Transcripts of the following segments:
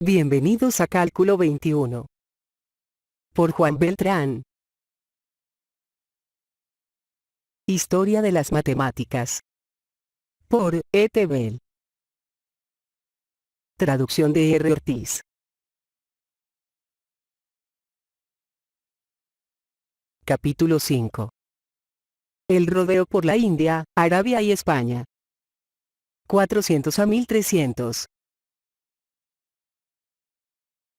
Bienvenidos a Cálculo 21. Por Juan Beltrán. Historia de las matemáticas. Por E.T. Bell. Traducción de R. Ortiz. Capítulo 5. El rodeo por la India, Arabia y España. 400 a 1300.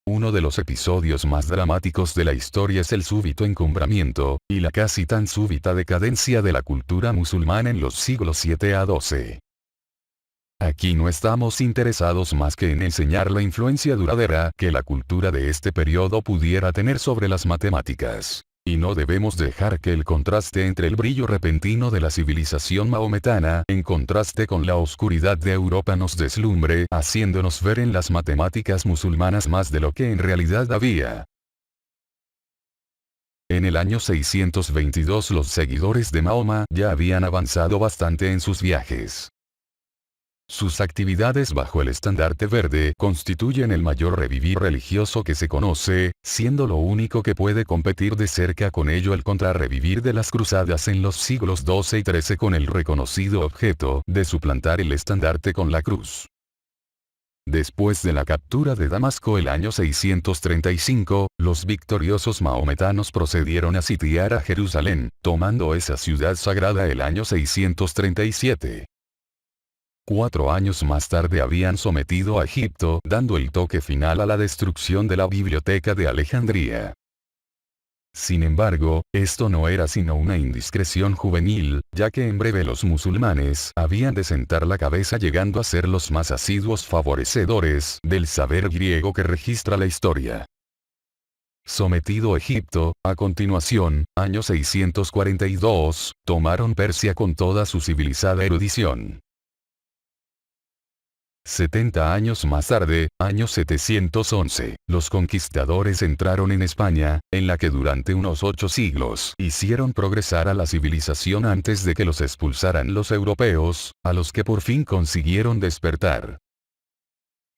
Uno de los episodios más dramáticos de la historia es el súbito encumbramiento, y la casi tan súbita decadencia de la cultura musulmana en los siglos 7 a 12. Aquí no estamos interesados más que en enseñar la influencia duradera que la cultura de este periodo pudiera tener sobre las matemáticas. Y no debemos dejar que el contraste entre el brillo repentino de la civilización mahometana en contraste con la oscuridad de Europa nos deslumbre, haciéndonos ver en las matemáticas musulmanas más de lo que en realidad había. En el año 622 los seguidores de Mahoma ya habían avanzado bastante en sus viajes. Sus actividades bajo el estandarte verde constituyen el mayor revivir religioso que se conoce, siendo lo único que puede competir de cerca con ello el contrarrevivir de las cruzadas en los siglos XII y XIII con el reconocido objeto de suplantar el estandarte con la cruz. Después de la captura de Damasco el año 635, los victoriosos mahometanos procedieron a sitiar a Jerusalén, tomando esa ciudad sagrada el año 637. 4 años más tarde habían sometido a Egipto, dando el toque final a la destrucción de la biblioteca de Alejandría. Sin embargo, esto no era sino una indiscreción juvenil, ya que en breve los musulmanes habían de sentar la cabeza llegando a ser los más asiduos favorecedores del saber griego que registra la historia. Sometido Egipto, a continuación, año 642, tomaron Persia con toda su civilizada erudición. 70 años más tarde, año 711, los conquistadores entraron en España, en la que durante unos 8 siglos hicieron progresar a la civilización antes de que los expulsaran los europeos, a los que por fin consiguieron despertar.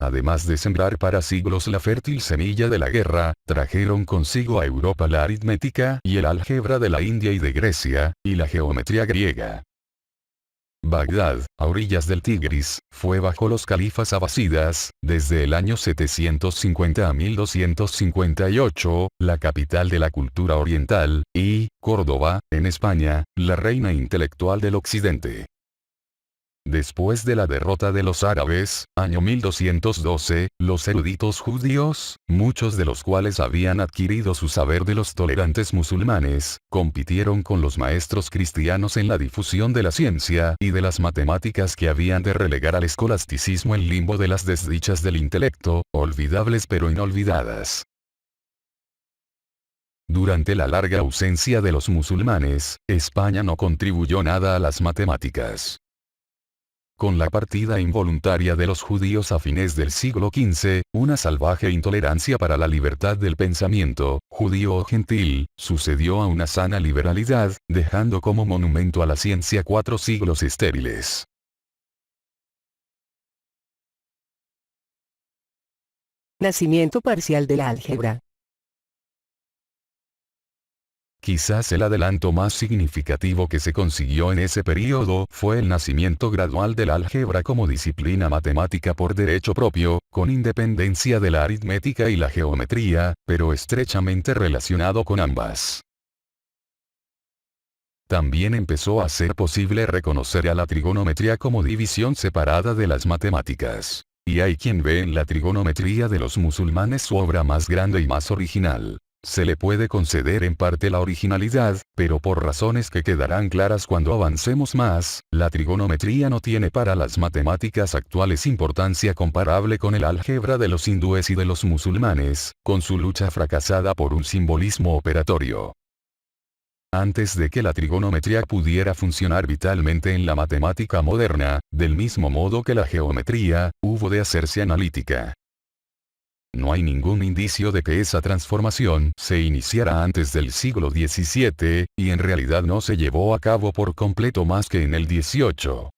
Además de sembrar para siglos la fértil semilla de la guerra, trajeron consigo a Europa la aritmética y el álgebra de la India y de Grecia, y la geometría griega. Bagdad, a orillas del Tigris, fue bajo los califas abasidas, desde el año 750 a 1258, la capital de la cultura oriental, y, Córdoba, en España, la reina intelectual del occidente. Después de la derrota de los árabes, año 1212, los eruditos judíos, muchos de los cuales habían adquirido su saber de los tolerantes musulmanes, compitieron con los maestros cristianos en la difusión de la ciencia y de las matemáticas que habían de relegar al escolasticismo el limbo de las desdichas del intelecto, olvidables pero inolvidadas. Durante la larga ausencia de los musulmanes, España no contribuyó nada a las matemáticas. Con la partida involuntaria de los judíos a fines del siglo XV, una salvaje intolerancia para la libertad del pensamiento, judío o gentil, sucedió a una sana liberalidad, dejando como monumento a la ciencia 4 siglos estériles. Nacimiento parcial del álgebra. Quizás el adelanto más significativo que se consiguió en ese período fue el nacimiento gradual del álgebra como disciplina matemática por derecho propio, con independencia de la aritmética y la geometría, pero estrechamente relacionado con ambas. También empezó a ser posible reconocer a la trigonometría como división separada de las matemáticas. Y hay quien ve en la trigonometría de los musulmanes su obra más grande y más original. Se le puede conceder en parte la originalidad, pero por razones que quedarán claras cuando avancemos más, la trigonometría no tiene para las matemáticas actuales importancia comparable con el álgebra de los hindúes y de los musulmanes, con su lucha fracasada por un simbolismo operatorio. Antes de que la trigonometría pudiera funcionar vitalmente en la matemática moderna, del mismo modo que la geometría, hubo de hacerse analítica. No hay ningún indicio de que esa transformación se iniciara antes del siglo XVII, y en realidad no se llevó a cabo por completo más que en el XVIII.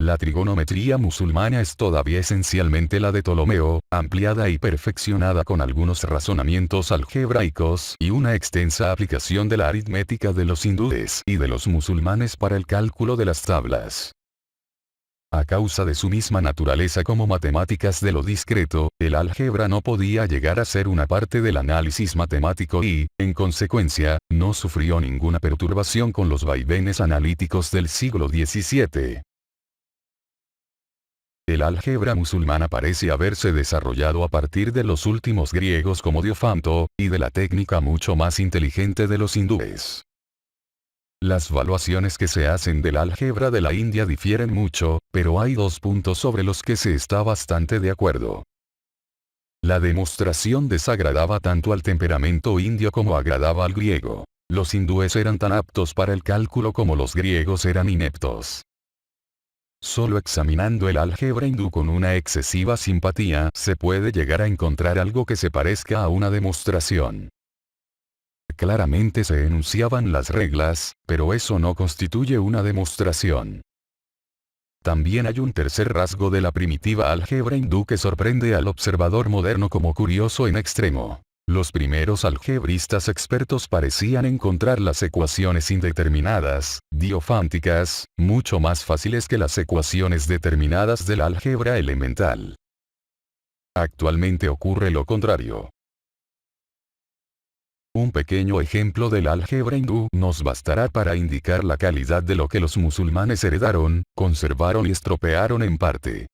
La trigonometría musulmana es todavía esencialmente la de Ptolomeo, ampliada y perfeccionada con algunos razonamientos algebraicos y una extensa aplicación de la aritmética de los hindúes y de los musulmanes para el cálculo de las tablas. A causa de su misma naturaleza como matemáticas de lo discreto, el álgebra no podía llegar a ser una parte del análisis matemático y, en consecuencia, no sufrió ninguna perturbación con los vaivenes analíticos del siglo XVII. El álgebra musulmana parece haberse desarrollado a partir de los últimos griegos como Diofanto, y de la técnica mucho más inteligente de los hindúes. Las valuaciones que se hacen del álgebra de la India difieren mucho, pero hay dos puntos sobre los que se está bastante de acuerdo. La demostración desagradaba tanto al temperamento indio como agradaba al griego. Los hindúes eran tan aptos para el cálculo como los griegos eran ineptos. Solo examinando el álgebra hindú con una excesiva simpatía se puede llegar a encontrar algo que se parezca a una demostración. Claramente se enunciaban las reglas, pero eso no constituye una demostración. También hay un tercer rasgo de la primitiva álgebra hindú que sorprende al observador moderno como curioso en extremo. Los primeros algebristas expertos parecían encontrar las ecuaciones indeterminadas, diofánticas, mucho más fáciles que las ecuaciones determinadas del álgebra elemental. Actualmente ocurre lo contrario. Un pequeño ejemplo del álgebra hindú nos bastará para indicar la calidad de lo que los musulmanes heredaron, conservaron y estropearon en parte.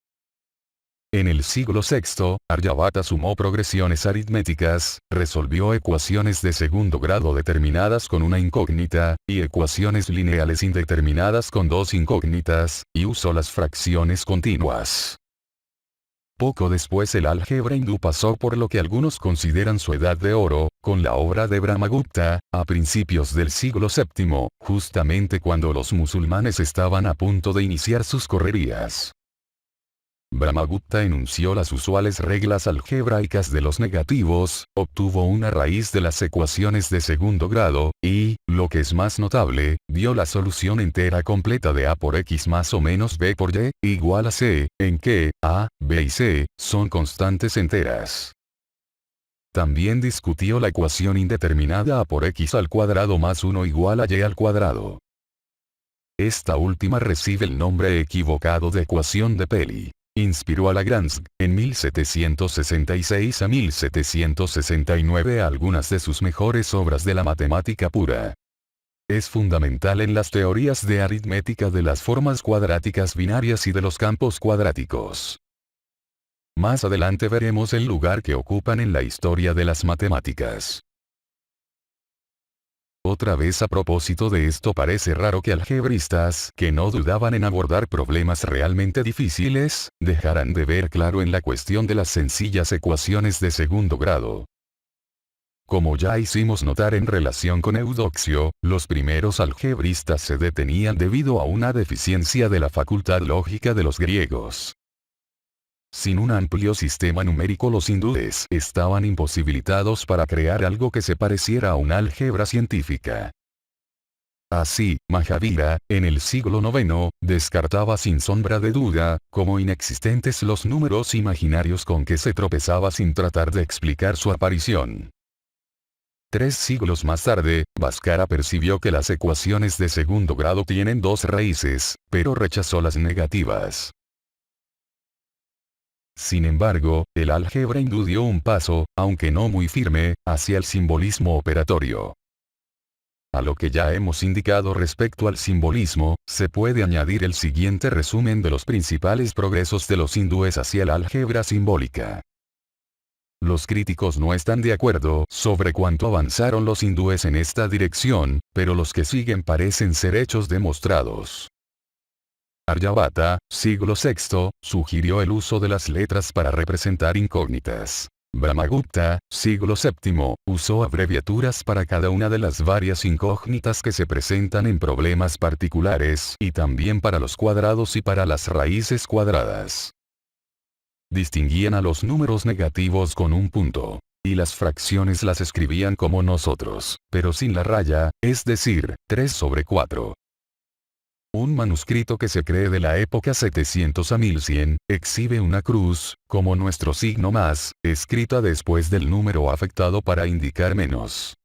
En el siglo VI, Aryabhata sumó progresiones aritméticas, resolvió ecuaciones de segundo grado determinadas con una incógnita, y ecuaciones lineales indeterminadas con dos incógnitas, y usó las fracciones continuas. Poco después el álgebra hindú pasó por lo que algunos consideran su edad de oro, con la obra de Brahmagupta, a principios del siglo VII, justamente cuando los musulmanes estaban a punto de iniciar sus correrías. Brahmagupta enunció las usuales reglas algebraicas de los negativos, obtuvo una raíz de las ecuaciones de segundo grado, y, lo que es más notable, dio la solución entera completa de A por X más o menos B por Y, igual a C, en que A, B y C, son constantes enteras. También discutió la ecuación indeterminada A por X al cuadrado más 1 igual a Y al cuadrado. Esta última recibe el nombre equivocado de ecuación de Peli. Inspiró a Lagrange, en 1766 a 1769 algunas de sus mejores obras de la matemática pura. Es fundamental en las teorías de aritmética de las formas cuadráticas binarias y de los campos cuadráticos. Más adelante veremos el lugar que ocupan en la historia de las matemáticas. Otra vez a propósito de esto, parece raro que algebristas que no dudaban en abordar problemas realmente difíciles, dejaran de ver claro en la cuestión de las sencillas ecuaciones de segundo grado. Como ya hicimos notar en relación con Eudoxio, los primeros algebristas se detenían debido a una deficiencia de la facultad lógica de los griegos. Sin un amplio sistema numérico los hindúes estaban imposibilitados para crear algo que se pareciera a una álgebra científica. Así, Mahavira, en el siglo IX, descartaba sin sombra de duda, como inexistentes los números imaginarios con que se tropezaba sin tratar de explicar su aparición. 3 siglos más tarde, Bhaskara percibió que las ecuaciones de segundo grado tienen dos raíces, pero rechazó las negativas. Sin embargo, el álgebra hindú dio un paso, aunque no muy firme, hacia el simbolismo operatorio. A lo que ya hemos indicado respecto al simbolismo, se puede añadir el siguiente resumen de los principales progresos de los hindúes hacia la álgebra simbólica. Los críticos no están de acuerdo sobre cuánto avanzaron los hindúes en esta dirección, pero los que siguen parecen ser hechos demostrados. Aryabhata, siglo VI, sugirió el uso de las letras para representar incógnitas. Brahmagupta, siglo VII, usó abreviaturas para cada una de las varias incógnitas que se presentan en problemas particulares y también para los cuadrados y para las raíces cuadradas. Distinguían a los números negativos con un punto, y las fracciones las escribían como nosotros, pero sin la raya, es decir, 3/4. Un manuscrito que se cree de la época 700 a 1100, exhibe una cruz, como nuestro signo más, escrita después del número afectado para indicar menos.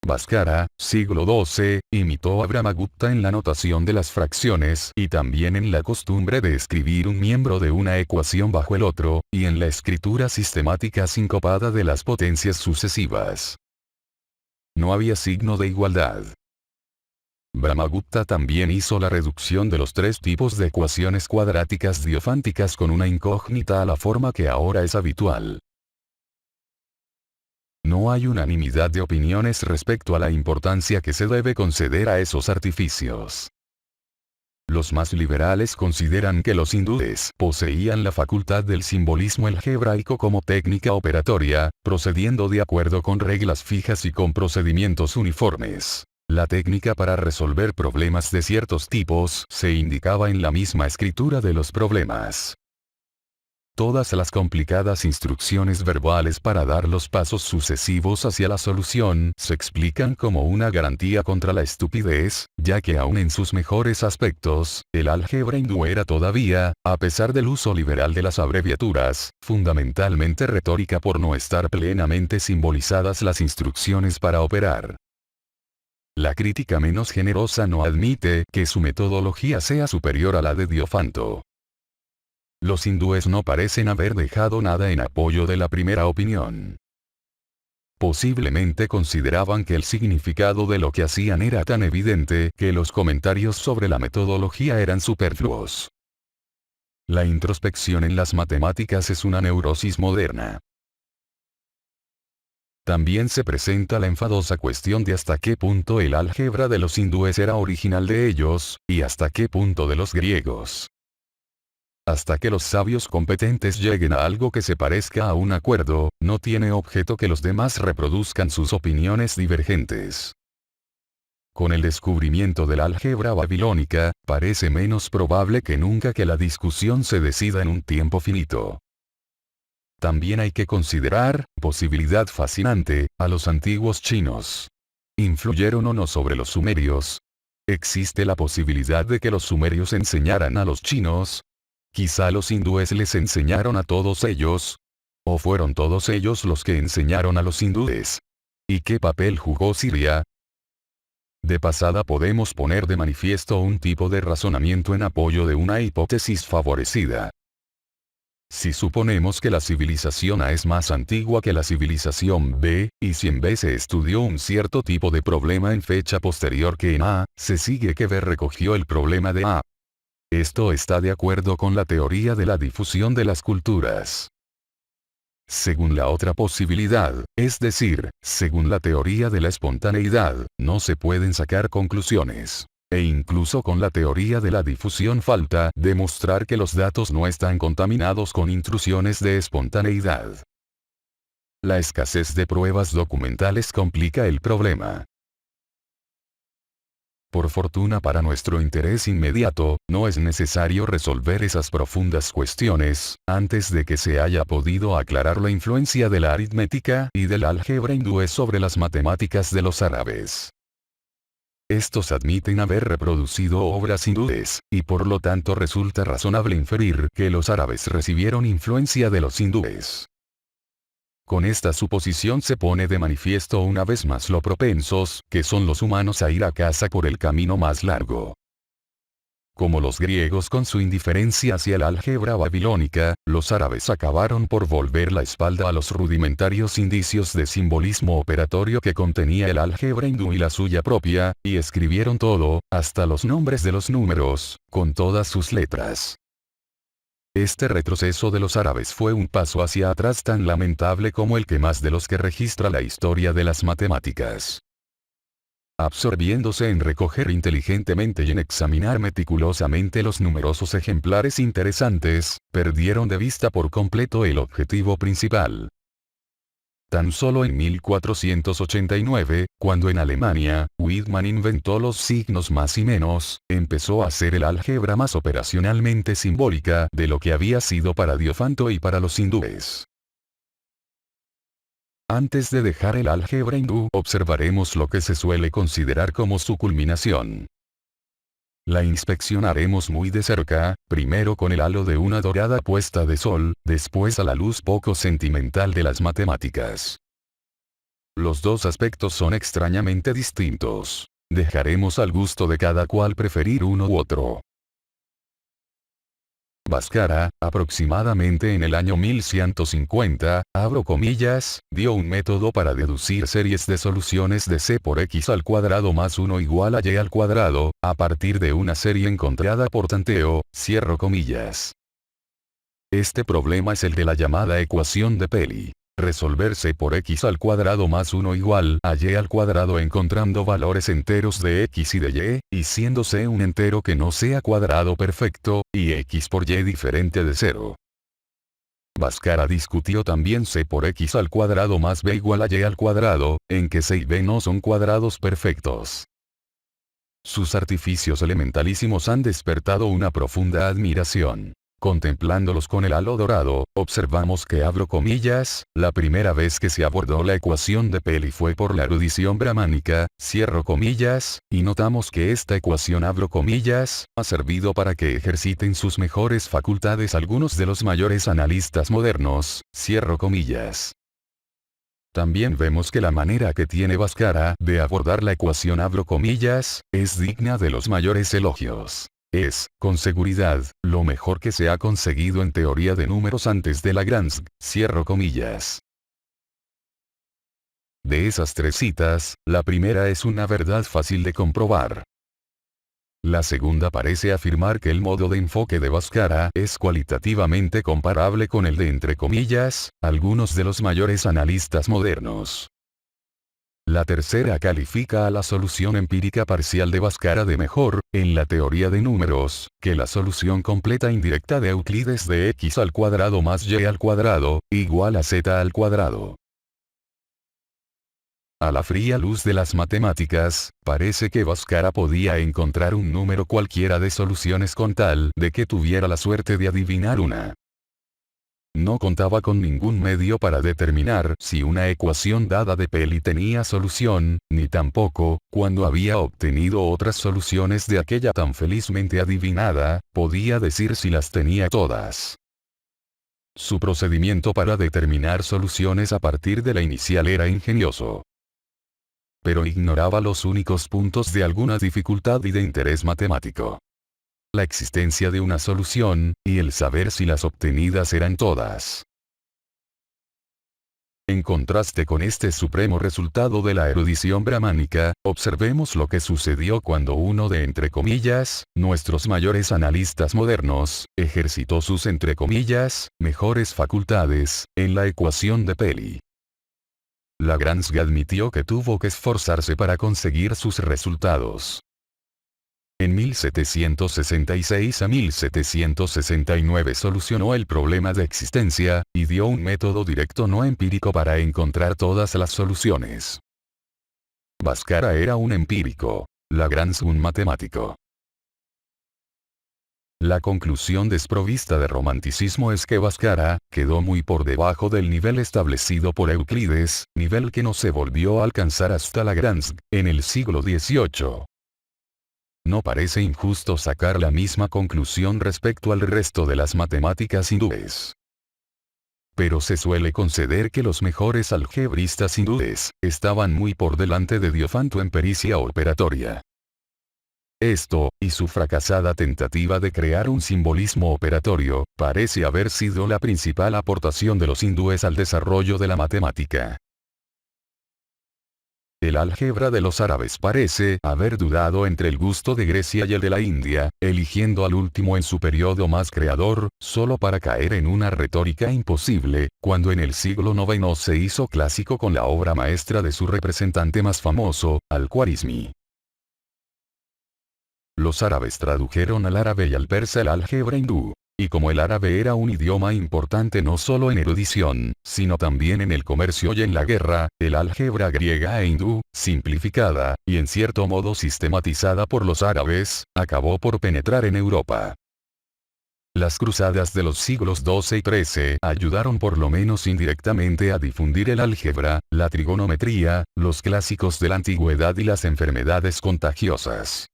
Bhaskara, siglo XII, imitó a Brahmagupta en la notación de las fracciones y también en la costumbre de escribir un miembro de una ecuación bajo el otro, y en la escritura sistemática sincopada de las potencias sucesivas. No había signo de igualdad. Brahmagupta también hizo la reducción de los tres tipos de ecuaciones cuadráticas diofánticas con una incógnita a la forma que ahora es habitual. No hay unanimidad de opiniones respecto a la importancia que se debe conceder a esos artificios. Los más liberales consideran que los hindúes poseían la facultad del simbolismo algebraico como técnica operatoria, procediendo de acuerdo con reglas fijas y con procedimientos uniformes. La técnica para resolver problemas de ciertos tipos se indicaba en la misma escritura de los problemas. Todas las complicadas instrucciones verbales para dar los pasos sucesivos hacia la solución se explican como una garantía contra la estupidez, ya que aun en sus mejores aspectos, el álgebra hindú era todavía, a pesar del uso liberal de las abreviaturas, fundamentalmente retórica por no estar plenamente simbolizadas las instrucciones para operar. La crítica menos generosa no admite que su metodología sea superior a la de Diofanto. Los hindúes no parecen haber dejado nada en apoyo de la primera opinión. Posiblemente consideraban que el significado de lo que hacían era tan evidente que los comentarios sobre la metodología eran superfluos. La introspección en las matemáticas es una neurosis moderna. También se presenta la enfadosa cuestión de hasta qué punto el álgebra de los hindúes era original de ellos, y hasta qué punto de los griegos. Hasta que los sabios competentes lleguen a algo que se parezca a un acuerdo, no tiene objeto que los demás reproduzcan sus opiniones divergentes. Con el descubrimiento de la álgebra babilónica, parece menos probable que nunca que la discusión se decida en un tiempo finito. También hay que considerar, posibilidad fascinante, a los antiguos chinos. ¿Influyeron o no sobre los sumerios? ¿Existe la posibilidad de que los sumerios enseñaran a los chinos? ¿Quizá los hindúes les enseñaron a todos ellos? ¿O fueron todos ellos los que enseñaron a los hindúes? ¿Y qué papel jugó Siria? De pasada podemos poner de manifiesto un tipo de razonamiento en apoyo de una hipótesis favorecida. Si suponemos que la civilización A es más antigua que la civilización B, y si en B se estudió un cierto tipo de problema en fecha posterior que en A, se sigue que B recogió el problema de A. Esto está de acuerdo con la teoría de la difusión de las culturas. Según la otra posibilidad, es decir, según la teoría de la espontaneidad, no se pueden sacar conclusiones. E incluso con la teoría de la difusión falta demostrar que los datos no están contaminados con intrusiones de espontaneidad. La escasez de pruebas documentales complica el problema. Por fortuna para nuestro interés inmediato, no es necesario resolver esas profundas cuestiones, antes de que se haya podido aclarar la influencia de la aritmética y del álgebra hindúes sobre las matemáticas de los árabes. Estos admiten haber reproducido obras hindúes, y por lo tanto resulta razonable inferir que los árabes recibieron influencia de los hindúes. Con esta suposición se pone de manifiesto una vez más lo propensos que son los humanos a ir a casa por el camino más largo. Como los griegos con su indiferencia hacia la álgebra babilónica, los árabes acabaron por volver la espalda a los rudimentarios indicios de simbolismo operatorio que contenía el álgebra hindú y la suya propia, y escribieron todo, hasta los nombres de los números, con todas sus letras. Este retroceso de los árabes fue un paso hacia atrás tan lamentable como el que más de los que registra la historia de las matemáticas. Absorbiéndose en recoger inteligentemente y en examinar meticulosamente los numerosos ejemplares interesantes, perdieron de vista por completo el objetivo principal. Tan solo en 1489, cuando en Alemania, Widman inventó los signos más y menos, empezó a hacer el álgebra más operacionalmente simbólica de lo que había sido para Diofanto y para los hindúes. Antes de dejar el álgebra hindú, observaremos lo que se suele considerar como su culminación. La inspeccionaremos muy de cerca, primero con el halo de una dorada puesta de sol, después a la luz poco sentimental de las matemáticas. Los dos aspectos son extrañamente distintos. Dejaremos al gusto de cada cual preferir uno u otro. Bhaskara, aproximadamente en el año 1150, abro comillas, dio un método para deducir series de soluciones de c por x al cuadrado más 1 igual a y al cuadrado, a partir de una serie encontrada por tanteo, cierro comillas. Este problema es el de la llamada ecuación de Peli. Resolver c por x al cuadrado más 1 igual a y al cuadrado encontrando valores enteros de x y de y siendo c un entero que no sea cuadrado perfecto, y x por y diferente de 0. Bhaskara discutió también c por x al cuadrado más b igual a y al cuadrado, en que c y b no son cuadrados perfectos. Sus artificios elementalísimos han despertado una profunda admiración. Contemplándolos con el halo dorado, observamos que abro comillas, la primera vez que se abordó la ecuación de Peli fue por la erudición brahmánica, cierro comillas, y notamos que esta ecuación abro comillas, ha servido para que ejerciten sus mejores facultades algunos de los mayores analistas modernos, cierro comillas. También vemos que la manera que tiene Bhaskara de abordar la ecuación abro comillas, es digna de los mayores elogios. Es, con seguridad, lo mejor que se ha conseguido en teoría de números antes de Lagrange, cierro comillas. De esas tres citas, la primera es una verdad fácil de comprobar. La segunda parece afirmar que el modo de enfoque de Bhaskara es cualitativamente comparable con el de entre comillas, algunos de los mayores analistas modernos. La tercera califica a la solución empírica parcial de Bhaskara de mejor, en la teoría de números, que la solución completa indirecta de Euclides de x al cuadrado más y al cuadrado, igual a z al cuadrado. A la fría luz de las matemáticas, parece que Bhaskara podía encontrar un número cualquiera de soluciones con tal de que tuviera la suerte de adivinar una. No contaba con ningún medio para determinar si una ecuación dada de Peli tenía solución, ni tampoco, cuando había obtenido otras soluciones de aquella tan felizmente adivinada, podía decir si las tenía todas. Su procedimiento para determinar soluciones a partir de la inicial era ingenioso. Pero ignoraba los únicos puntos de alguna dificultad y de interés matemático. La existencia de una solución, y el saber si las obtenidas eran todas. En contraste con este supremo resultado de la erudición brahmánica, observemos lo que sucedió cuando uno de entre comillas, nuestros mayores analistas modernos, ejercitó sus entre comillas, mejores facultades, en la ecuación de Peli. Lagrange admitió que tuvo que esforzarse para conseguir sus resultados. En 1766 a 1769 solucionó el problema de existencia, y dio un método directo no empírico para encontrar todas las soluciones. Bhaskara era un empírico, Lagrange un matemático. La conclusión desprovista de romanticismo es que Bhaskara quedó muy por debajo del nivel establecido por Euclides, nivel que no se volvió a alcanzar hasta Lagrange, en el siglo XVIII. No parece injusto sacar la misma conclusión respecto al resto de las matemáticas hindúes. Pero se suele conceder que los mejores algebristas hindúes estaban muy por delante de Diofanto en pericia operatoria. Esto, y su fracasada tentativa de crear un simbolismo operatorio, parece haber sido la principal aportación de los hindúes al desarrollo de la matemática. El álgebra de los árabes parece haber dudado entre el gusto de Grecia y el de la India, eligiendo al último en su periodo más creador, solo para caer en una retórica imposible, cuando en el siglo IX se hizo clásico con la obra maestra de su representante más famoso, Al-Khwarizmi. Los árabes tradujeron al árabe y al persa el álgebra hindú. Y como el árabe era un idioma importante no solo en erudición, sino también en el comercio y en la guerra, el álgebra griega e hindú, simplificada, y en cierto modo sistematizada por los árabes, acabó por penetrar en Europa. Las cruzadas de los siglos XII y XIII ayudaron por lo menos indirectamente a difundir el álgebra, la trigonometría, los clásicos de la antigüedad y las enfermedades contagiosas.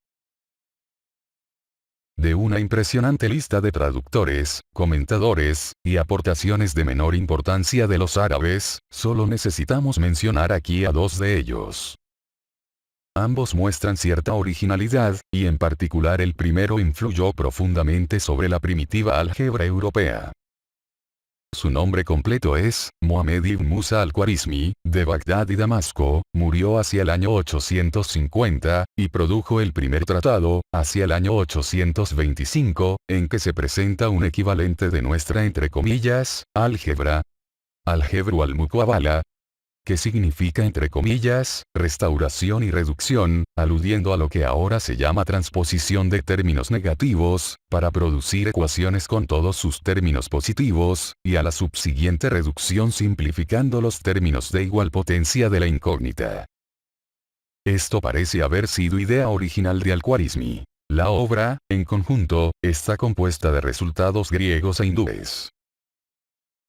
De una impresionante lista de traductores, comentadores, y aportaciones de menor importancia de los árabes, solo necesitamos mencionar aquí a dos de ellos. Ambos muestran cierta originalidad, y en particular el primero influyó profundamente sobre la primitiva álgebra europea. Su nombre completo es, Mohamed ibn Musa al-Khwarizmi, de Bagdad y Damasco, murió hacia el año 850, y produjo el primer tratado, hacia el año 825, en que se presenta un equivalente de nuestra entre comillas, álgebra, Al-Jebru al-Muqabala, que significa entre comillas, restauración y reducción, aludiendo a lo que ahora se llama transposición de términos negativos, para producir ecuaciones con todos sus términos positivos, y a la subsiguiente reducción simplificando los términos de igual potencia de la incógnita. Esto parece haber sido idea original de Al-Khwarizmi. La obra, en conjunto, está compuesta de resultados griegos e hindúes.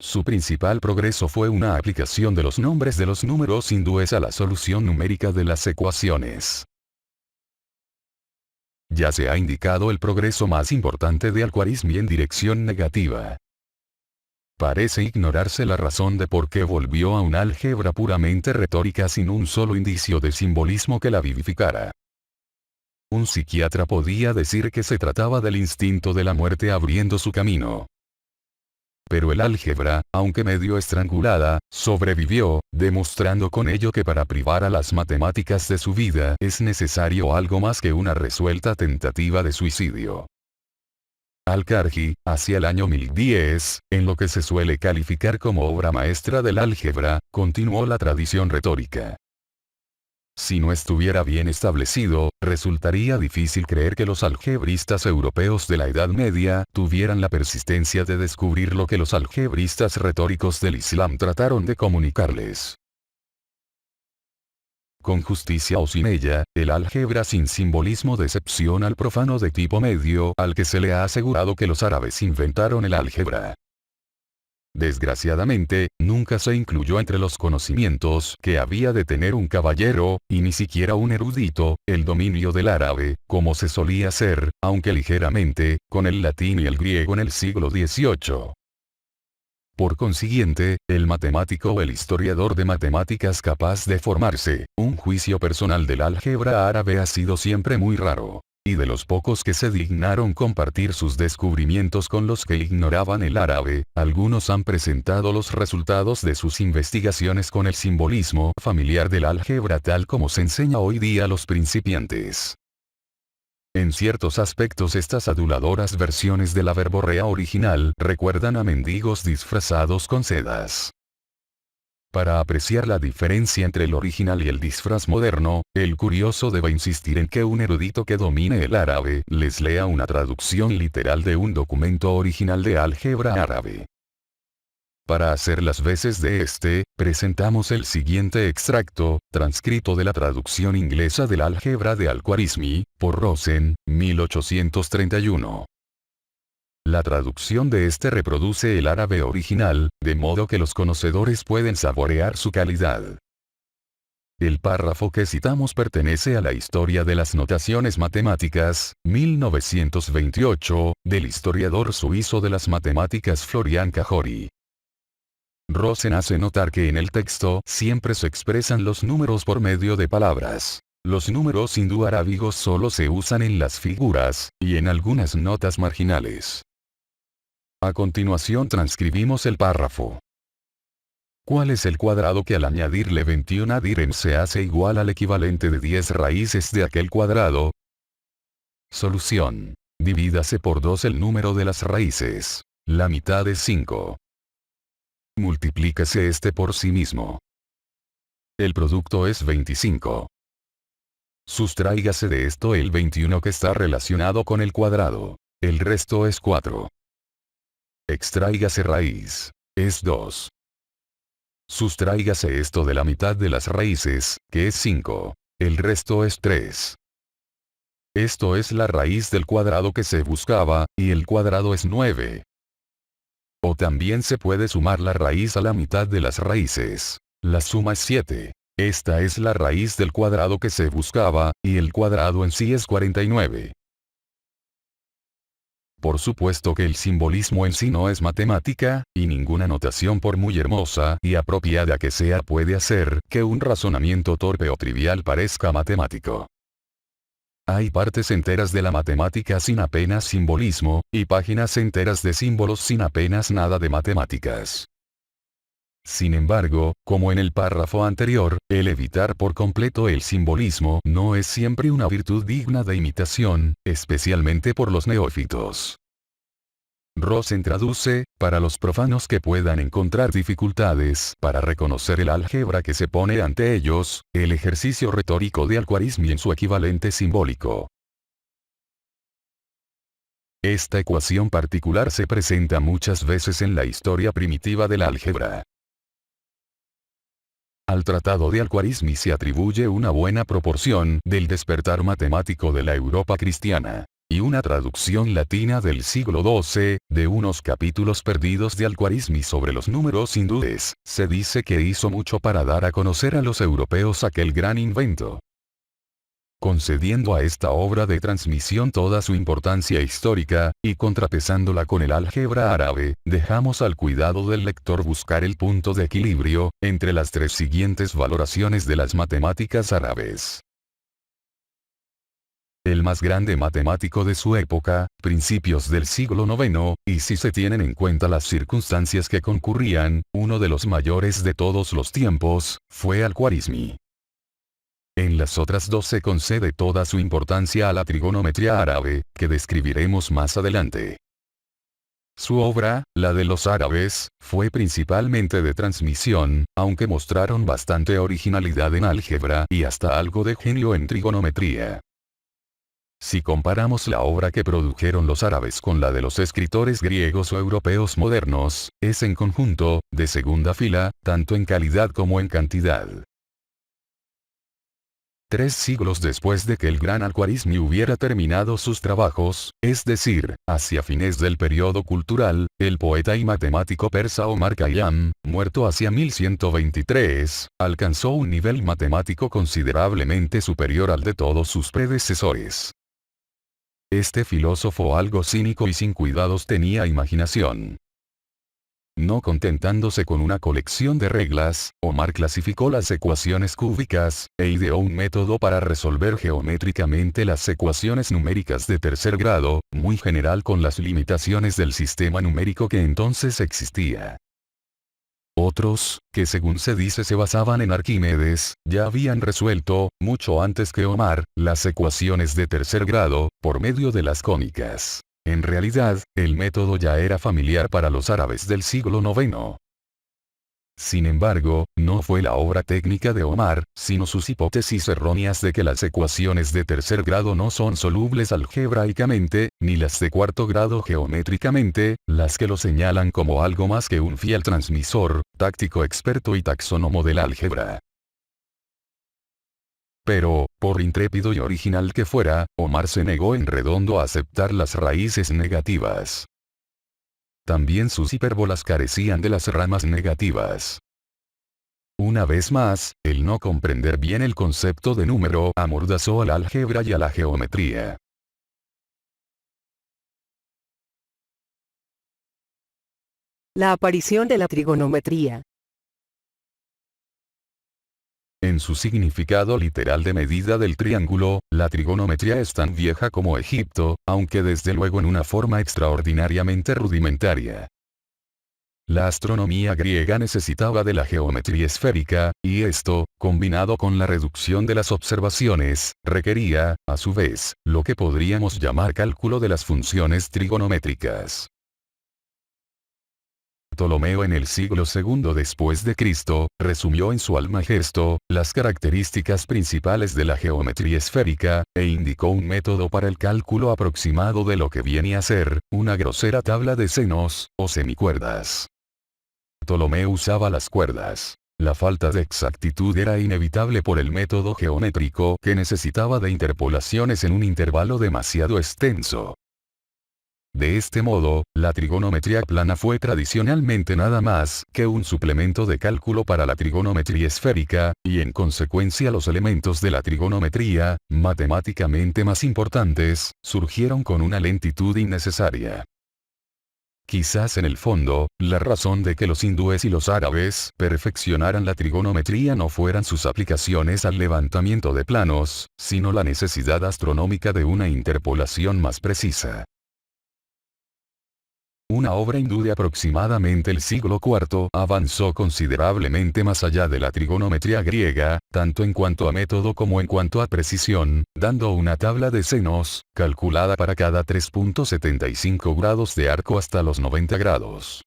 Su principal progreso fue una aplicación de los nombres de los números hindúes a la solución numérica de las ecuaciones. Ya se ha indicado el progreso más importante de Al-Khwarizmi en dirección negativa. Parece ignorarse la razón de por qué volvió a una álgebra puramente retórica sin un solo indicio de simbolismo que la vivificara. Un psiquiatra podía decir que se trataba del instinto de la muerte abriendo su camino. Pero el álgebra, aunque medio estrangulada, sobrevivió, demostrando con ello que para privar a las matemáticas de su vida es necesario algo más que una resuelta tentativa de suicidio. Al-Kharji, hacia el año 1010, en lo que se suele calificar como obra maestra del álgebra, continuó la tradición retórica. Si no estuviera bien establecido, resultaría difícil creer que los algebristas europeos de la Edad Media tuvieran la persistencia de descubrir lo que los algebristas retóricos del Islam trataron de comunicarles. Con justicia o sin ella, el álgebra sin simbolismo decepciona al profano de tipo medio al que se le ha asegurado que los árabes inventaron el álgebra. Desgraciadamente, nunca se incluyó entre los conocimientos que había de tener un caballero, y ni siquiera un erudito, el dominio del árabe, como se solía hacer, aunque ligeramente, con el latín y el griego en el siglo XVIII. Por consiguiente, el matemático o el historiador de matemáticas capaz de formarse un juicio personal del álgebra árabe ha sido siempre muy raro. Y de los pocos que se dignaron compartir sus descubrimientos con los que ignoraban el árabe, algunos han presentado los resultados de sus investigaciones con el simbolismo familiar del álgebra tal como se enseña hoy día a los principiantes. En ciertos aspectos estas aduladoras versiones de la verborrea original recuerdan a mendigos disfrazados con sedas. Para apreciar la diferencia entre el original y el disfraz moderno, el curioso debe insistir en que un erudito que domine el árabe les lea una traducción literal de un documento original de álgebra árabe. Para hacer las veces de este, presentamos el siguiente extracto, transcrito de la traducción inglesa del álgebra de Al-Khwarizmi, por Rosen, 1831. La traducción de este reproduce el árabe original, de modo que los conocedores pueden saborear su calidad. El párrafo que citamos pertenece a la Historia de las Notaciones Matemáticas, 1928, del historiador suizo de las matemáticas Florian Cajori. Rosen hace notar que en el texto siempre se expresan los números por medio de palabras. Los números hindú-arábigos solo se usan en las figuras, y en algunas notas marginales. A continuación transcribimos el párrafo. ¿Cuál es el cuadrado que al añadirle 21 a dirhem se hace igual al equivalente de 10 raíces de aquel cuadrado? Solución. Divídase por 2 el número de las raíces. La mitad es 5. Multiplíquese este por sí mismo. El producto es 25. Sustráigase de esto el 21 que está relacionado con el cuadrado. El resto es 4. Extráigase raíz. Es 2. Sustráigase esto de la mitad de las raíces, que es 5. El resto es 3. Esto es la raíz del cuadrado que se buscaba, y el cuadrado es 9. O también se puede sumar la raíz a la mitad de las raíces. La suma es 7. Esta es la raíz del cuadrado que se buscaba, y el cuadrado en sí es 49. Por supuesto que el simbolismo en sí no es matemática, y ninguna notación por muy hermosa y apropiada que sea puede hacer que un razonamiento torpe o trivial parezca matemático. Hay partes enteras de la matemática sin apenas simbolismo, y páginas enteras de símbolos sin apenas nada de matemáticas. Sin embargo, como en el párrafo anterior, el evitar por completo el simbolismo no es siempre una virtud digna de imitación, especialmente por los neófitos. Rosen traduce, para los profanos que puedan encontrar dificultades para reconocer el álgebra que se pone ante ellos, el ejercicio retórico de Al-Khwarizmi en su equivalente simbólico. Esta ecuación particular se presenta muchas veces en la historia primitiva del álgebra. Al tratado de Al-Khwarizmi se atribuye una buena proporción del despertar matemático de la Europa cristiana, y una traducción latina del siglo XII, de unos capítulos perdidos de Al-Khwarizmi sobre los números hindúes, se dice que hizo mucho para dar a conocer a los europeos aquel gran invento. Concediendo a esta obra de transmisión toda su importancia histórica, y contrapesándola con el álgebra árabe, dejamos al cuidado del lector buscar el punto de equilibrio entre las tres siguientes valoraciones de las matemáticas árabes. El más grande matemático de su época, principios del siglo IX, y si se tienen en cuenta las circunstancias que concurrían, uno de los mayores de todos los tiempos, fue Al-Khwarizmi. En las otras dos se concede toda su importancia a la trigonometría árabe, que describiremos más adelante. Su obra, la de los árabes, fue principalmente de transmisión, aunque mostraron bastante originalidad en álgebra y hasta algo de genio en trigonometría. Si comparamos la obra que produjeron los árabes con la de los escritores griegos o europeos modernos, es en conjunto, de segunda fila, tanto en calidad como en cantidad. 3 siglos después de que el gran Al-Khwarizmi hubiera terminado sus trabajos, es decir, hacia fines del periodo cultural, el poeta y matemático persa Omar Khayyam, muerto hacia 1123, alcanzó un nivel matemático considerablemente superior al de todos sus predecesores. Este filósofo algo cínico y sin cuidados tenía imaginación. No contentándose con una colección de reglas, Omar clasificó las ecuaciones cúbicas, e ideó un método para resolver geométricamente las ecuaciones numéricas de tercer grado, muy general con las limitaciones del sistema numérico que entonces existía. Otros, que según se dice se basaban en Arquímedes, ya habían resuelto, mucho antes que Omar, las ecuaciones de tercer grado, por medio de las cónicas. En realidad, el método ya era familiar para los árabes del siglo IX. Sin embargo, no fue la obra técnica de Omar, sino sus hipótesis erróneas de que las ecuaciones de tercer grado no son solubles algebraicamente, ni las de cuarto grado geométricamente, las que lo señalan como algo más que un fiel transmisor, táctico experto y taxónomo del álgebra. Pero, por intrépido y original que fuera, Omar se negó en redondo a aceptar las raíces negativas. También sus hipérbolas carecían de las ramas negativas. Una vez más, el no comprender bien el concepto de número amordazó al álgebra y a la geometría. La aparición de la trigonometría. En su significado literal de medida del triángulo, la trigonometría es tan vieja como Egipto, aunque desde luego en una forma extraordinariamente rudimentaria. La astronomía griega necesitaba de la geometría esférica, y esto, combinado con la reducción de las observaciones, requería, a su vez, lo que podríamos llamar cálculo de las funciones trigonométricas. Ptolomeo en el siglo II después de Cristo, resumió en su Almagesto, las características principales de la geometría esférica, e indicó un método para el cálculo aproximado de lo que viene a ser, una grosera tabla de senos, o semicuerdas. Ptolomeo usaba las cuerdas. La falta de exactitud era inevitable por el método geométrico que necesitaba de interpolaciones en un intervalo demasiado extenso. De este modo, la trigonometría plana fue tradicionalmente nada más que un suplemento de cálculo para la trigonometría esférica, y en consecuencia los elementos de la trigonometría, matemáticamente más importantes, surgieron con una lentitud innecesaria. Quizás en el fondo, la razón de que los hindúes y los árabes perfeccionaran la trigonometría no fueran sus aplicaciones al levantamiento de planos, sino la necesidad astronómica de una interpolación más precisa. Una obra hindú de aproximadamente el siglo IV avanzó considerablemente más allá de la trigonometría griega, tanto en cuanto a método como en cuanto a precisión, dando una tabla de senos, calculada para cada 3.75 grados de arco hasta los 90 grados.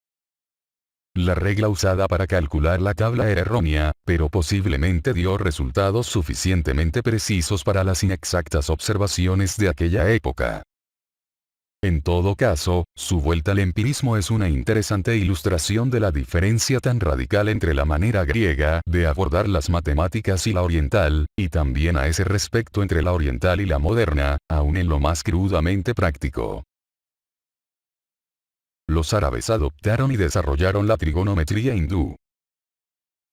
La regla usada para calcular la tabla era errónea, pero posiblemente dio resultados suficientemente precisos para las inexactas observaciones de aquella época. En todo caso, su vuelta al empirismo es una interesante ilustración de la diferencia tan radical entre la manera griega de abordar las matemáticas y la oriental, y también a ese respecto entre la oriental y la moderna, aun en lo más crudamente práctico. Los árabes adoptaron y desarrollaron la trigonometría hindú.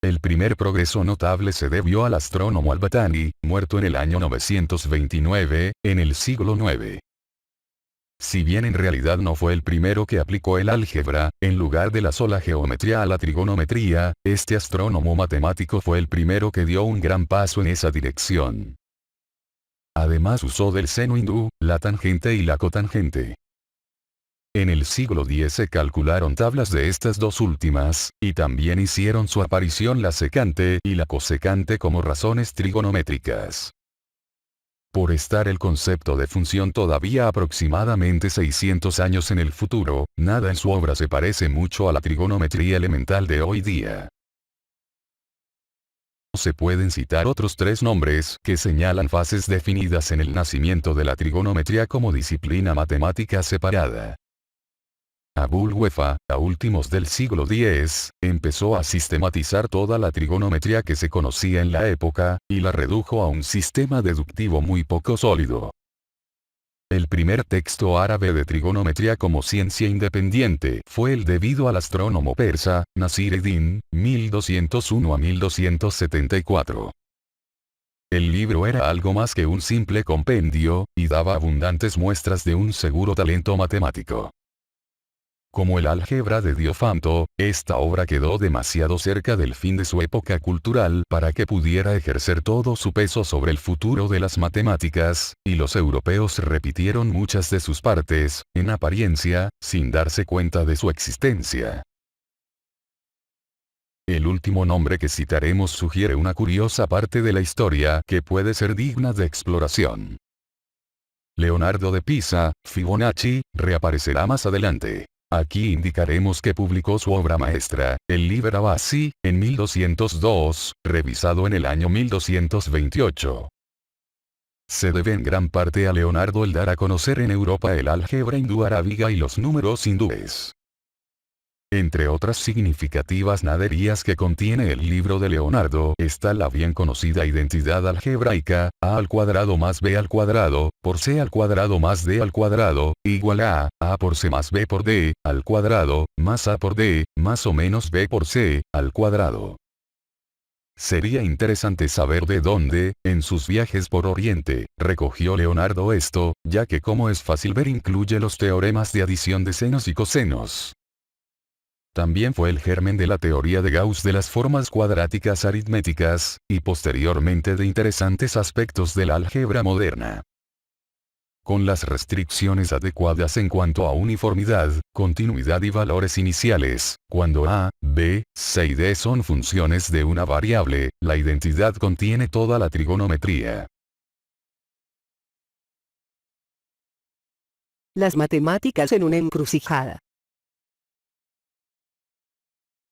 El primer progreso notable se debió al astrónomo al-Battani, muerto en el año 929, en el siglo IX. Si bien en realidad no fue el primero que aplicó el álgebra, en lugar de la sola geometría a la trigonometría, este astrónomo matemático fue el primero que dio un gran paso en esa dirección. Además usó del seno hindú, la tangente y la cotangente. En el siglo X se calcularon tablas de estas dos últimas, y también hicieron su aparición la secante y la cosecante como razones trigonométricas. Por estar el concepto de función todavía aproximadamente 600 años en el futuro, nada en su obra se parece mucho a la trigonometría elemental de hoy día. Se pueden citar otros tres nombres que señalan fases definidas en el nacimiento de la trigonometría como disciplina matemática separada. Abul Wefa, a últimos del siglo X, empezó a sistematizar toda la trigonometría que se conocía en la época, y la redujo a un sistema deductivo muy poco sólido. El primer texto árabe de trigonometría como ciencia independiente fue el debido al astrónomo persa, Nasir-ed-Din, 1201 a 1274. El libro era algo más que un simple compendio, y daba abundantes muestras de un seguro talento matemático. Como el álgebra de Diofanto, esta obra quedó demasiado cerca del fin de su época cultural para que pudiera ejercer todo su peso sobre el futuro de las matemáticas, y los europeos repitieron muchas de sus partes, en apariencia, sin darse cuenta de su existencia. El último nombre que citaremos sugiere una curiosa parte de la historia que puede ser digna de exploración. Leonardo de Pisa, Fibonacci, reaparecerá más adelante. Aquí indicaremos que publicó su obra maestra, el Liber Abaci, en 1202, revisado en el año 1228. Se debe en gran parte a Leonardo el dar a conocer en Europa el álgebra hindú-arábiga y los números hindúes. Entre otras significativas naderías que contiene el libro de Leonardo está la bien conocida identidad algebraica, a al cuadrado más b al cuadrado, por c al cuadrado más d al cuadrado, igual a por c más b por d, al cuadrado, más a por d, más o menos b por c, al cuadrado. Sería interesante saber de dónde, en sus viajes por Oriente, recogió Leonardo esto, ya que como es fácil ver incluye los teoremas de adición de senos y cosenos. También fue el germen de la teoría de Gauss de las formas cuadráticas aritméticas, y posteriormente de interesantes aspectos de la álgebra moderna. Con las restricciones adecuadas en cuanto a uniformidad, continuidad y valores iniciales, cuando a, b, c y d son funciones de una variable, la identidad contiene toda la trigonometría. Las matemáticas en una encrucijada.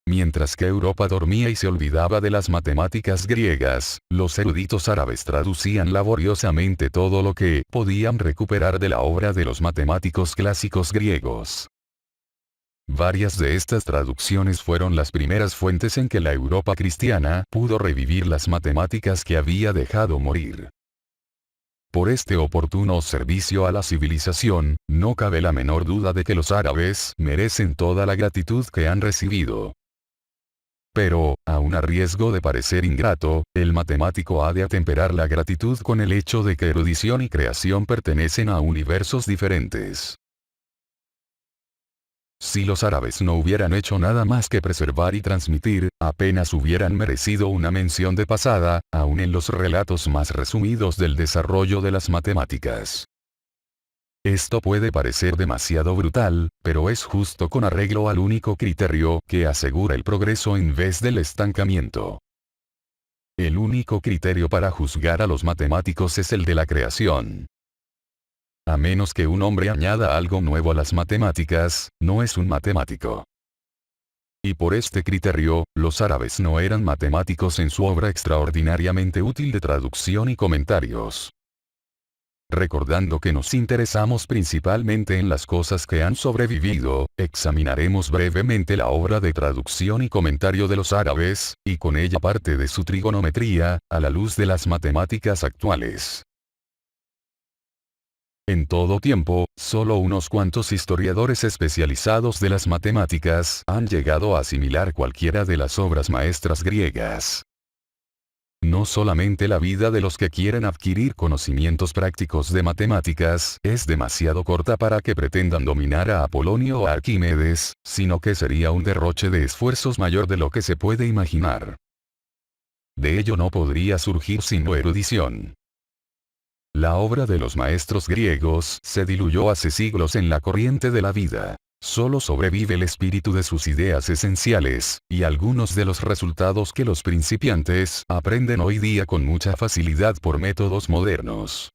Mientras que Europa dormía y se olvidaba de las matemáticas griegas, los eruditos árabes traducían laboriosamente todo lo que podían recuperar de la obra de los matemáticos clásicos griegos. Varias de estas traducciones fueron las primeras fuentes en que la Europa cristiana pudo revivir las matemáticas que había dejado morir. por este oportuno servicio a la civilización, no cabe la menor duda de que los árabes merecen toda la gratitud que han recibido. Pero, aun a riesgo de parecer ingrato, el matemático ha de atemperar la gratitud con el hecho de que erudición y creación pertenecen a universos diferentes. Si los árabes no hubieran hecho nada más que preservar y transmitir, apenas hubieran merecido una mención de pasada, aun en los relatos más resumidos del desarrollo de las matemáticas. Esto puede parecer demasiado brutal, pero es justo con arreglo al único criterio que asegura el progreso en vez del estancamiento. El único criterio para juzgar a los matemáticos es el de la creación. A menos que un hombre añada algo nuevo a las matemáticas, no es un matemático. Y por este criterio, los árabes no eran matemáticos en su obra extraordinariamente útil de traducción y comentarios. Recordando que nos interesamos principalmente en las cosas que han sobrevivido, examinaremos brevemente la obra de traducción y comentario de los árabes, y con ella parte de su trigonometría, a la luz de las matemáticas actuales. En todo tiempo, solo unos cuantos historiadores especializados de las matemáticas han llegado a asimilar cualquiera de las obras maestras griegas. No solamente la vida de los que quieren adquirir conocimientos prácticos de matemáticas es demasiado corta para que pretendan dominar a Apolonio o a Arquímedes, sino que sería un derroche de esfuerzos mayor de lo que se puede imaginar. De ello no podría surgir sino erudición. La obra de los maestros griegos se diluyó hace siglos en la corriente de la vida. Solo sobrevive el espíritu de sus ideas esenciales, y algunos de los resultados que los principiantes aprenden hoy día con mucha facilidad por métodos modernos.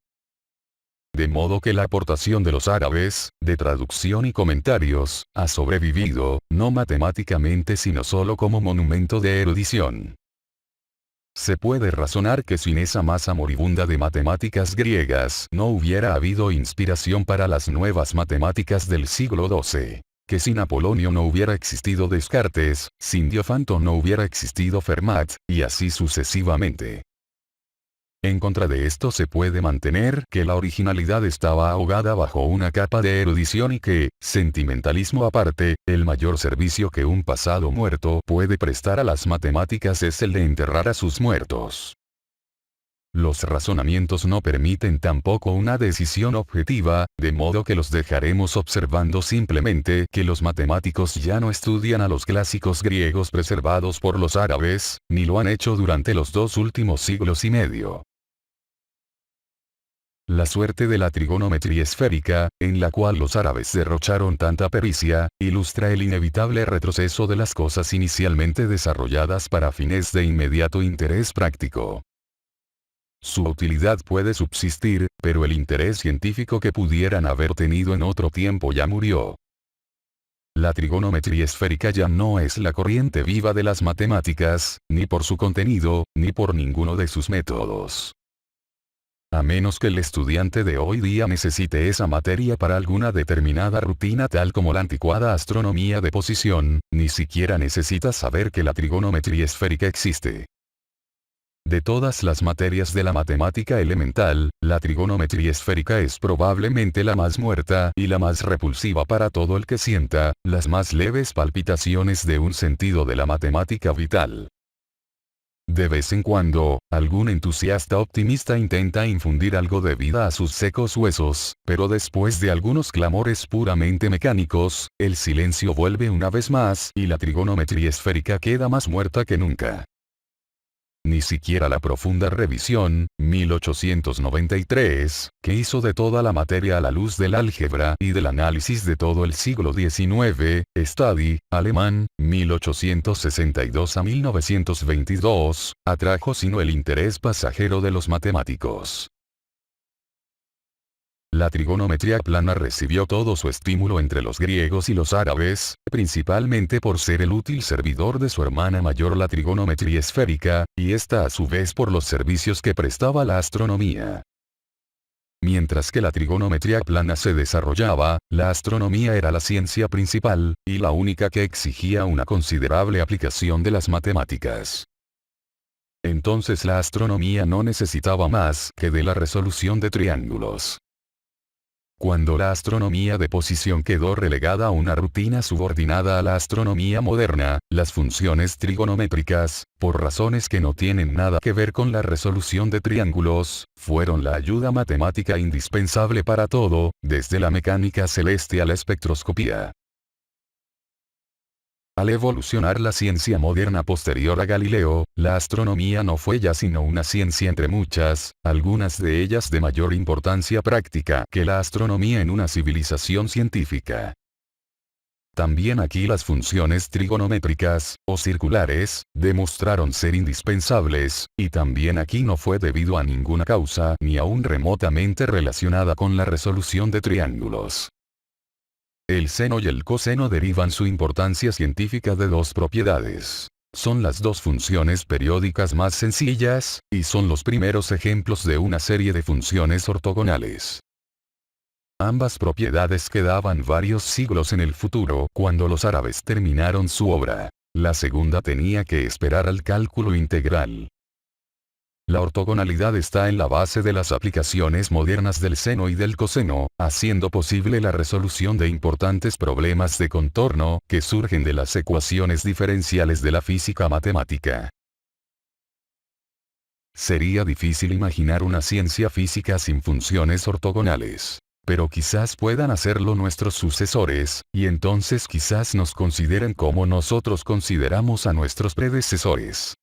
De modo que la aportación de los árabes, de traducción y comentarios, ha sobrevivido, no matemáticamente sino solo como monumento de erudición. Se puede razonar que sin esa masa moribunda de matemáticas griegas no hubiera habido inspiración para las nuevas matemáticas del siglo XII. Que sin Apolonio no hubiera existido Descartes, sin Diofanto no hubiera existido Fermat, y así sucesivamente. En contra de esto se puede mantener que la originalidad estaba ahogada bajo una capa de erudición y que, sentimentalismo aparte, el mayor servicio que un pasado muerto puede prestar a las matemáticas es el de enterrar a sus muertos. Los razonamientos no permiten tampoco una decisión objetiva, de modo que los dejaremos observando simplemente que los matemáticos ya no estudian a los clásicos griegos preservados por los árabes, ni lo han hecho durante los 2 últimos siglos y medio. La suerte de la trigonometría esférica, en la cual los árabes derrocharon tanta pericia, ilustra el inevitable retroceso de las cosas inicialmente desarrolladas para fines de inmediato interés práctico. Su utilidad puede subsistir, pero el interés científico que pudieran haber tenido en otro tiempo ya murió. La trigonometría esférica ya no es la corriente viva de las matemáticas, ni por su contenido, ni por ninguno de sus métodos. A menos que el estudiante de hoy día necesite esa materia para alguna determinada rutina tal como la anticuada astronomía de posición, ni siquiera necesita saber que la trigonometría esférica existe. De todas las materias de la matemática elemental, la trigonometría esférica es probablemente la más muerta y la más repulsiva para todo el que sienta las más leves palpitaciones de un sentido de la matemática vital. De vez en cuando, algún entusiasta optimista intenta infundir algo de vida a sus secos huesos, pero después de algunos clamores puramente mecánicos, el silencio vuelve una vez más y la trigonometría esférica queda más muerta que nunca. Ni siquiera la profunda revisión, 1893, que hizo de toda la materia a la luz del álgebra y del análisis de todo el siglo XIX, Study, alemán, 1862 a 1922, atrajo sino el interés pasajero de los matemáticos. La trigonometría plana recibió todo su estímulo entre los griegos y los árabes, principalmente por ser el útil servidor de su hermana mayor la trigonometría esférica, y esta a su vez por los servicios que prestaba la astronomía. Mientras que la trigonometría plana se desarrollaba, la astronomía era la ciencia principal, y la única que exigía una considerable aplicación de las matemáticas. Entonces la astronomía no necesitaba más que de la resolución de triángulos. Cuando la astronomía de posición quedó relegada a una rutina subordinada a la astronomía moderna, las funciones trigonométricas, por razones que no tienen nada que ver con la resolución de triángulos, fueron la ayuda matemática indispensable para todo, desde la mecánica celeste a la espectroscopía. Al evolucionar la ciencia moderna posterior a Galileo, la astronomía no fue ya sino una ciencia entre muchas, algunas de ellas de mayor importancia práctica que la astronomía en una civilización científica. También aquí las funciones trigonométricas, o circulares, demostraron ser indispensables, y también aquí no fue debido a ninguna causa ni aún remotamente relacionada con la resolución de triángulos. El seno y el coseno derivan su importancia científica de dos propiedades. Son las dos funciones periódicas más sencillas, y son los primeros ejemplos de una serie de funciones ortogonales. Ambas propiedades quedaban varios siglos en el futuro cuando los árabes terminaron su obra. La segunda tenía que esperar al cálculo integral. La ortogonalidad está en la base de las aplicaciones modernas del seno y del coseno, haciendo posible la resolución de importantes problemas de contorno que surgen de las ecuaciones diferenciales de la física matemática. Sería difícil imaginar una ciencia física sin funciones ortogonales. Pero quizás puedan hacerlo nuestros sucesores, y entonces quizás nos consideren como nosotros consideramos a nuestros predecesores.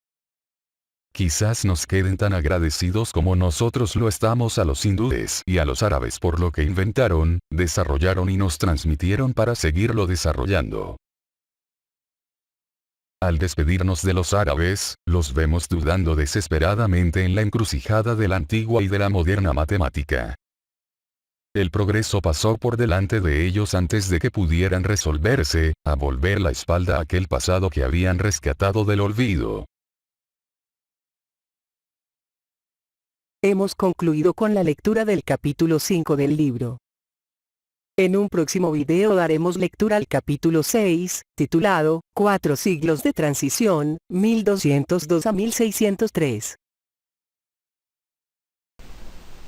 Quizás nos queden tan agradecidos como nosotros lo estamos a los hindúes y a los árabes por lo que inventaron, desarrollaron y nos transmitieron para seguirlo desarrollando. Al despedirnos de los árabes, los vemos dudando desesperadamente en la encrucijada de la antigua y de la moderna matemática. El progreso pasó por delante de ellos antes de que pudieran resolverse, a volver la espalda a aquel pasado que habían rescatado del olvido. Hemos concluido con la lectura del capítulo 5 del libro. En un próximo video daremos lectura al capítulo 6, titulado, 4 siglos de transición, 1202 a 1603.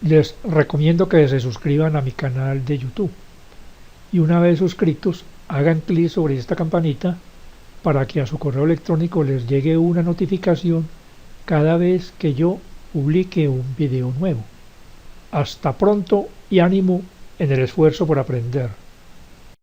Les recomiendo que se suscriban a mi canal de YouTube. Y una vez suscritos, hagan clic sobre esta campanita para que a su correo electrónico les llegue una notificación cada vez que yo publique un video nuevo. Hasta pronto y ánimo en el esfuerzo por aprender.